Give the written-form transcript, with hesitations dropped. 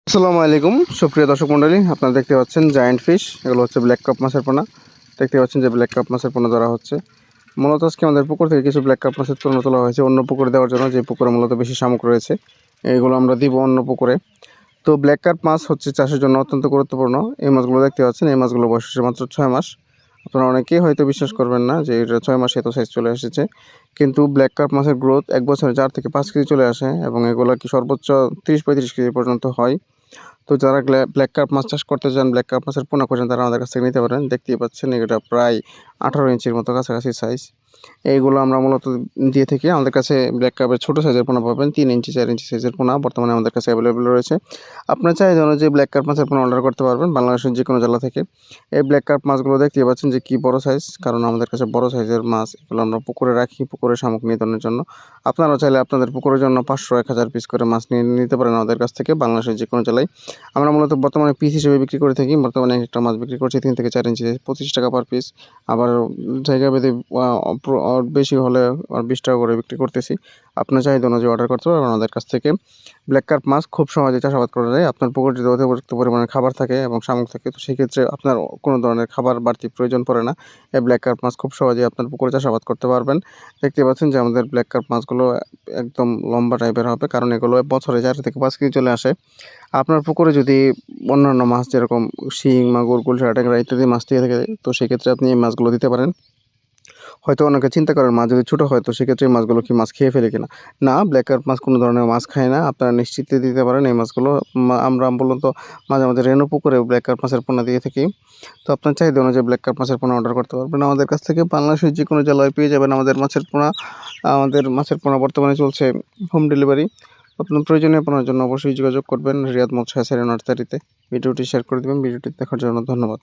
আসসালামু আলাইকুম সুপ্রিয় দর্শক মণ্ডলী, আপনারা দেখতে পাচ্ছেন জায়ান্ট ফিশ। এগুলো হচ্ছে ব্ল্যাক কাপ মাছের পোনা। দেখতে পাচ্ছেন যে ব্ল্যাক কাপ মাছের পোনা ধরা হচ্ছে। মূলত আজকে আমাদের পুকুর থেকে কিছু ব্ল্যাক কাপ মাছের পোনা তোলা হয়েছে অন্য পুকুরে দেওয়ার জন্য, যে পুকুরে মূলত বেশি শামুক রয়েছে। এইগুলো আমরা দিব অন্য পুকুরে। তো ব্ল্যাক কাপ মাছ হচ্ছে চাষের জন্য অত্যন্ত গুরুত্বপূর্ণ। এই মাছগুলো দেখতে পাচ্ছেন, এই মাছগুলো বয়স হচ্ছে মাত্র 6 মাস। আপনারা অনেকেই হয়তো বিশ্বাস করবেন না যে এটা 6 মাসে এত সাইজ চলে এসেছে, কিন্তু ব্ল্যাক কাপ মাছের গ্রোথ 1 বছরে 4 থেকে 5 কেজি চলে আসে এবং এগুলো কি সর্বোচ্চ 30-35 কেজি পর্যন্ত হয়। তো যারা ব্ল্যাক কার্প মাছ চাষ করতে চান, ব্ল্যাক কার্প মাছের পোনা খোঁজেন, তারা আমাদের কাছ থেকে নিতে পারেন। দেখতেই পাচ্ছেন এটা প্রায় 18 ইঞ্চির মতো কাছাকাছি সাইজ। এইগুলো আমরা মূলত দিয়ে থাকি। আমাদের কাছে ব্ল্যাক কার্পের ছোটো সাইজের পোনা পাবেন, 3 ইঞ্চি 4 ইঞ্চি সাইজের পোনা বর্তমানে আমাদের কাছে অ্যাভেলেবেল রয়েছে। আপনার চাহিদা অনুযায়ী ব্ল্যাক কার্প মাছের পোনা অর্ডার করতে পারবেন বাংলাদেশের যে কোনো জেলা থেকে। এই ব্ল্যাক কার্প মাছগুলো দেখতেই পাচ্ছেন যে কী বড় সাইজ, কারণ আমাদের কাছে বড় সাইজের মাছ এগুলো আমরা পুকুরে রাখি, পুকুরে শামুক নিধনের জন্য। আপনারাও চাইলে আপনাদের পুকুরের জন্য 500-1000 পিস করে মাছ নিয়ে নিতে পারেন আমাদের কাছ থেকে বাংলাদেশের যে কোনো জেলায়। আমরা মূলত বর্তমানে পিস হিসেবে বিক্রি করে থাকি। বর্তমানে একটা মাছ বিক্রি করছি 3 থেকে 4 ইঞ্চি, 25 টাকা পার পিস। আবার জায়গা ভেদে বেশি হলে আর 20 টাকা করে বিক্রি করতেছি। আপনার চাহিদা অনুযায়ী অর্ডার করতে পারবেন আমাদের কাছ থেকে। ব্ল্যাক কার্প মাছ খুব সহজে চাষাবাদ করা যায়। আপনার পুকুরে যদি অতিরিক্ত পরিমাণে খাবার থাকে এবং শামুক থাকে, তো সেক্ষেত্রে আপনার কোনো ধরনের খাবার বাড়তি প্রয়োজন পড়ে না। এই ব্ল্যাক কার্প মাছ খুব সহজেই আপনার পুকুরে চাষাবাদ করতে পারবেন। দেখতে পাচ্ছেন যে আমাদের ব্ল্যাক কার্প মাছগুলো একদম লম্বা টাইপের হবে, কারণ এগুলো বছরে 4 থেকে 5 কেজি চলে আসে। আপনার পুকুরে যদি অন্যান্য মাছ যেরকম শিং, মাগুর, গুলশা, ট্যাংরা ইত্যাদি মাছ দিয়ে থাকে, তো সেক্ষেত্রে আপনি এই মাছগুলো দিতে পারেন। হয়তো অনেকে চিন্তা করেন মাছ যদি ছোটো হয় তো সেক্ষেত্রে এই মাছগুলো কি মাছ খেয়ে ফেলে কিনা। না, ব্ল্যাক কার্প মাছ কোনো ধরনের মাছ খায় না। আপনারা নিশ্চিন্তে দিতে পারেন এই মাছগুলো। আমরা মূলত মাঝে মাঝে রেণু পুকুরে ব্ল্যাক কার্প মাছের পোনা দিয়ে থাকি। তো আপনার চাহিদা অনুযায়ী ব্ল্যাক কার্প মাছের পোনা অর্ডার করতে পারবেন আমাদের কাছ থেকে। বাংলাদেশের যে কোনো জেলায় পেয়ে যাবেন আমাদের মাছের পোনা। আমাদের মাছের পোনা বর্তমানে চলছে হোম ডেলিভারি। আপনার প্রয়োজনীয় পোনার জন্য অবশ্যই যোগাযোগ করবেন রিয়াদ মৎস্য হ্যাচারী নার্সারিতে। ভিডিওটি শেয়ার করে দেবেন। ভিডিওটি দেখার জন্য ধন্যবাদ।